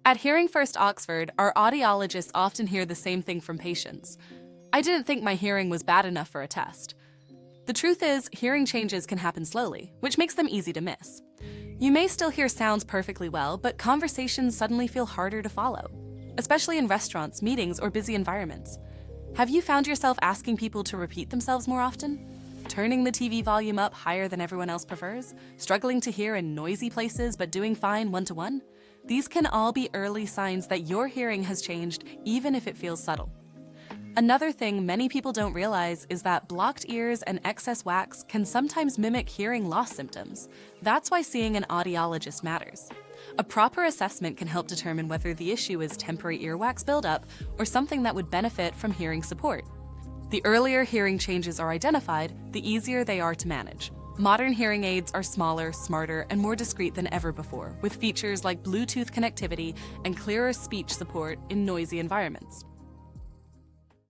At Hearing First Oxford, our audiologists often hear the same thing from patients. I didn't think my hearing was bad enough for a test. The truth is, hearing changes can happen slowly, which makes them easy to miss. You may still hear sounds perfectly well, but conversations suddenly feel harder to follow, especially in restaurants, meetings, or busy environments. Have you found yourself asking people to repeat themselves more often? Turning the TV volume up higher than everyone else prefers? Struggling to hear in noisy places but doing fine one-to-one? These can all be early signs that your hearing has changed, even if it feels subtle. Another thing many people don't realize is that blocked ears and excess wax can sometimes mimic hearing loss symptoms. That's why seeing an audiologist matters. A proper assessment can help determine whether the issue is temporary earwax buildup or something that would benefit from hearing support. The earlier hearing changes are identified, the easier they are to manage. Modern hearing aids are smaller, smarter, and more discreet than ever before, with features like Bluetooth connectivity and clearer speech support in noisy environments.